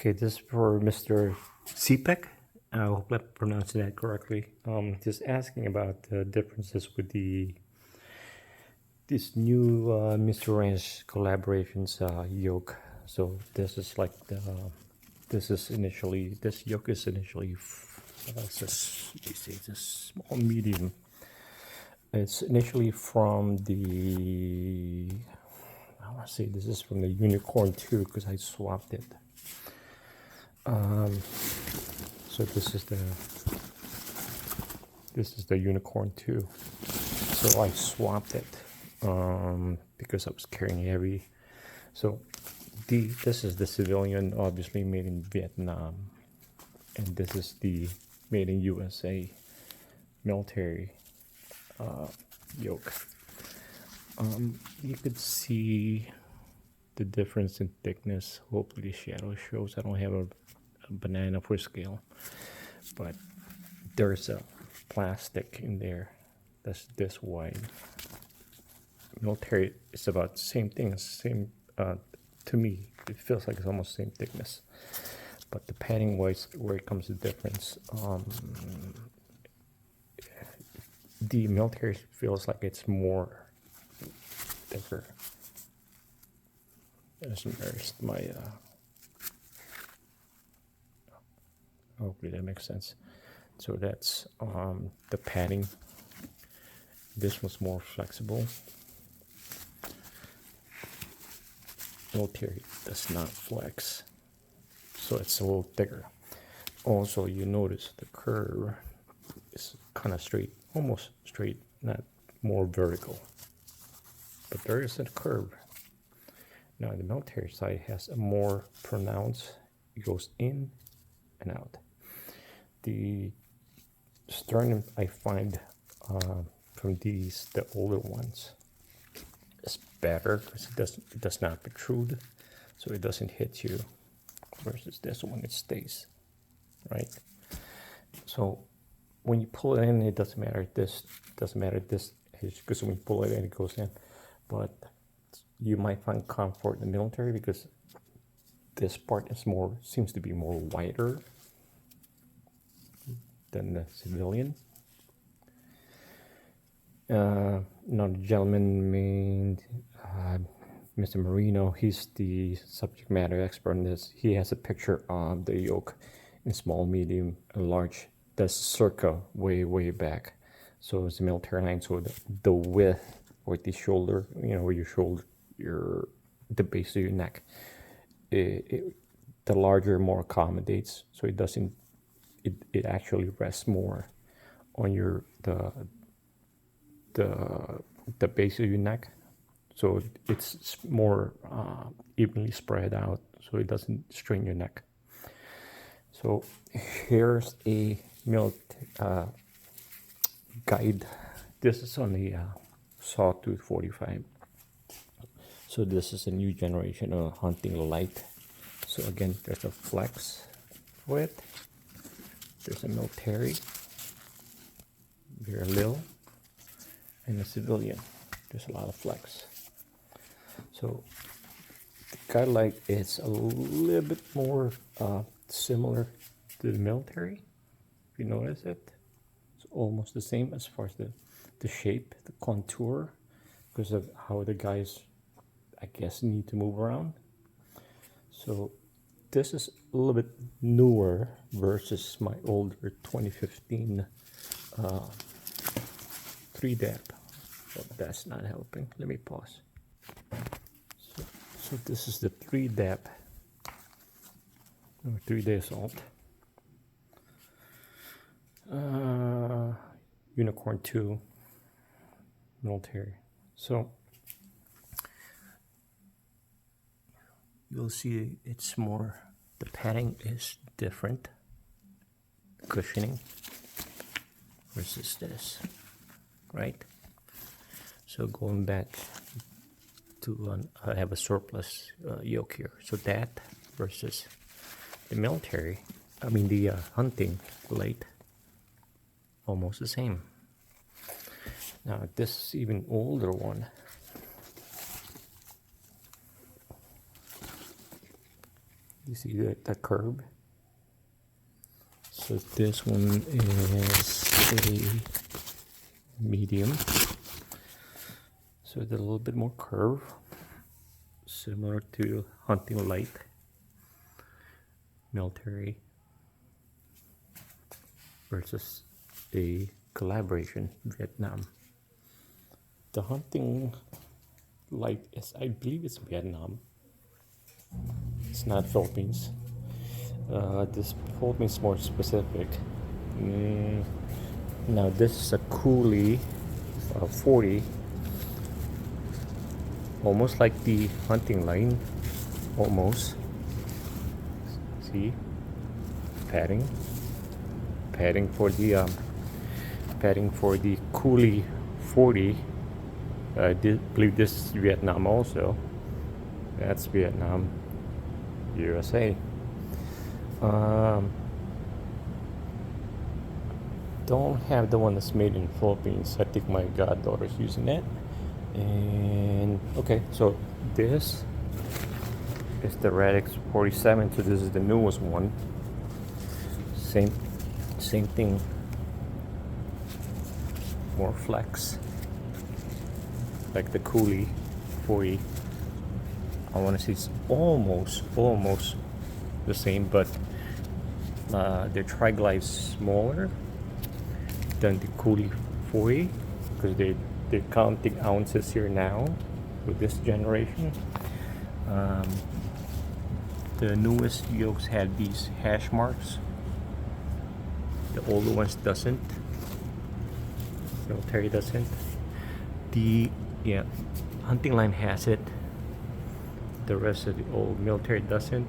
Okay, this is for Mr. Cipek. I hope I pronounced that correctly. Just asking about the differences with this new Mr. Ranch collaborations yoke. So this is like this yoke is initially it's a small medium. It's initially from the I want to say this is from the Unicorn 2 because I swapped it. So this is the Unicorn 2. So I swapped it because I was carrying heavy. So this is the civilian, obviously made in Vietnam, and this is the made in USA military yoke. You could see the difference in thickness. Hopefully shadow shows. I don't have a banana for scale, but there's a plastic in there that's this wide. Military is about the same thing, to me it feels like it's almost the same thickness, but the padding wise where it comes to difference, the military feels like it's more thicker. There's my hopefully that makes sense. So that's the padding. This one's more flexible. Military does not flex, so it's a little thicker. Also, you notice the curve is kind of straight, almost straight, not more vertical, but there is a curve. Now the military side has a more pronounced, it goes in and out. The sternum I find from these, the older ones, is better because it does not protrude, so it doesn't hit you, versus this one, it stays, right? So when you pull it in, it doesn't matter this because when you pull it in, it goes in. But you might find comfort in the military because this part is seems to be more wider than the civilian. Now the gentleman named Mr. Marino, he's the subject matter expert in this. He has a picture of the yoke in small, medium, and large. That's circa way back. So it's a military line. So the width or the shoulder, where your shoulder, the base of your neck, the larger more accommodates. So it doesn't. It actually rests more on the base of your neck, so it's more evenly spread out, so it doesn't strain your neck. So here's a guide. This is on the Sawtooth 45. So this is a new generation of hunting light. So again, there's a flex for it. There's a military, very little, and a civilian. There's a lot of flex. So the guidelight is a little bit more similar to the military. If you notice it, it's almost the same as far as the shape, the contour, because of how the guys, I guess, need to move around. So this is a little bit newer versus my older 2015 3-depth. But that's not helping. Let me pause. So this is the 3-depth, 3-day assault. Unicorn 2 military. So you'll see it's more, the padding is different, cushioning versus this, right? So going back to, I have a surplus yoke here. So that versus the military, the hunting light, almost the same. Now this even older one, You see the curve? So this one is a medium. So it's a little bit more curve, similar to hunting light, military versus a collaboration, Vietnam. The hunting light is, I believe it's Vietnam. It's not Philippines. This Philippines more specific. Now this is a Coolie 40, almost like the hunting line, almost. See, padding for the Coolie 40. I believe this is Vietnam also. That's Vietnam, USA. Don't have the one that's made in Philippines. I think my goddaughter's using that. And okay, so this is the Radix 47. So this is the newest one. Same thing. More flex, like the Coolie 40. I want to say it's almost the same, but their tri-glide's smaller than the Coolie 40 because they're counting ounces here now with this generation. The newest Yokes had these hash marks. The older ones doesn't. Military doesn't. The hunting line has it. The rest of the old military doesn't,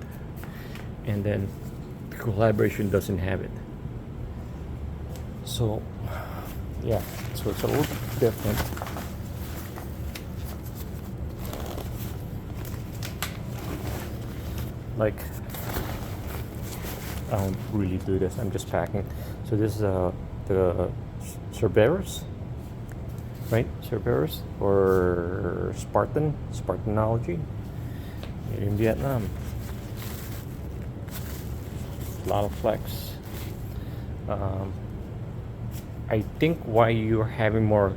and then the collaboration doesn't have it. So yeah, so it's a little bit different. Like, I don't really do this, I'm just packing. So this is the Cerberus, right? Cerberus or Spartanology in Vietnam. A lot of flex. I think why you're having more,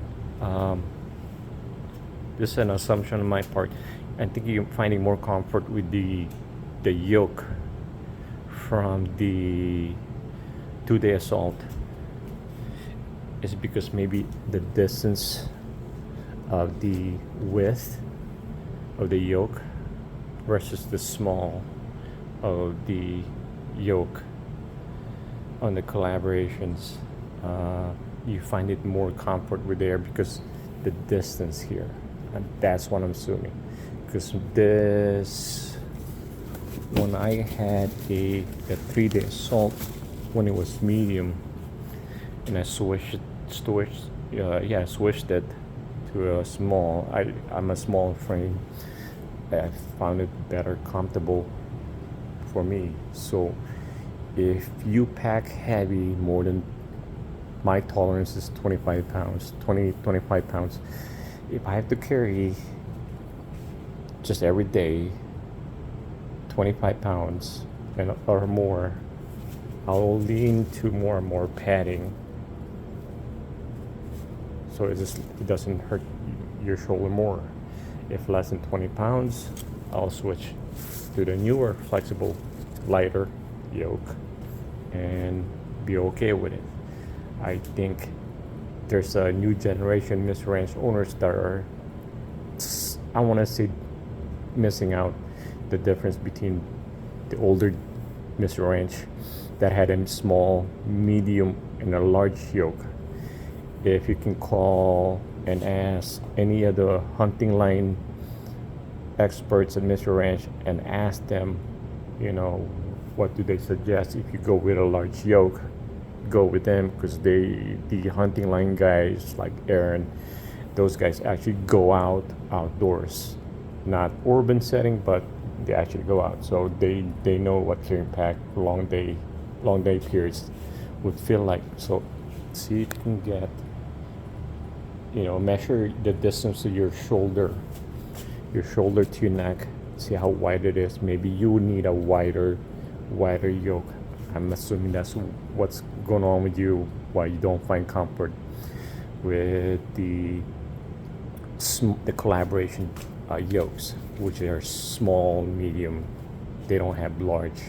this is an assumption on my part, I think you're finding more comfort with the Yoke from the 2-day assault is because maybe the distance of the width of the Yoke versus the small of the Yoke on the collaborations. You find it more comfort with there because the distance here, and that's what I'm assuming. Because this, when I had a 3-day assault when it was medium, and I switched it to a small. I'm a small frame. I found it better comfortable for me. So if you pack heavy more than, my tolerance is 25 pounds. If I have to carry just every day 25 pounds or more, I'll lean to more and more padding, so it doesn't hurt your shoulder more. If less than 20 pounds, I'll switch to the newer, flexible, lighter Yoke and be okay with it. I think there's a new generation Mr. Ranch owners that are, I want to say, missing out the difference between the older Mr. Ranch that had a small, medium, and a large Yoke. If you can call and ask any of the hunting line experts at Mr. Ranch and ask them, what do they suggest if you go with a large Yoke, go with them, because the hunting line guys like Aaron, those guys actually go outdoors, not urban setting, but they actually go out, so they know what to impact long day periods would feel like. So see if you can get, measure the distance of your shoulder to your neck See how wide it is? Maybe you would need a wider yoke. I'm assuming that's what's going on with you, why you don't find comfort with the collaboration yokes, which are small, medium. They don't have large.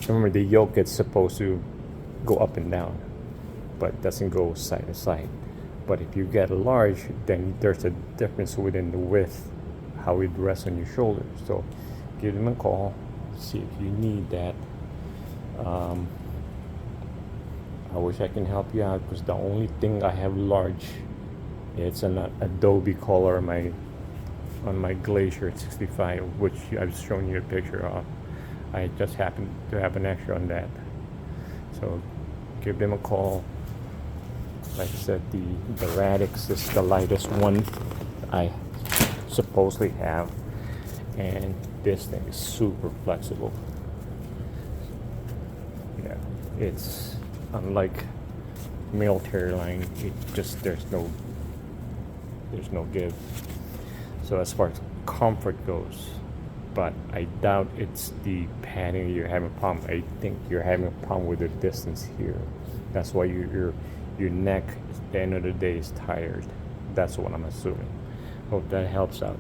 Remember, the yoke is supposed to go up and down, but doesn't go side to side. But if you get large, then there's a difference within the width, how it rests on your shoulders. So give them a call, see if you need that. I wish I can help you out, because the only thing I have large, it's an Adobe color on my Glacier 65, which I've shown you a picture of. I just happen to have an extra on that. So give them a call. Like I said, the Radix is the lightest one I supposedly have, and this thing is super flexible. Yeah, it's unlike military line. It just there's no give. So as far as comfort goes, but I doubt it's the padding you're having a problem. I think you're having a problem with the distance here. That's why your neck at the end of the day is tired. That's what I'm assuming. Hope that helps out.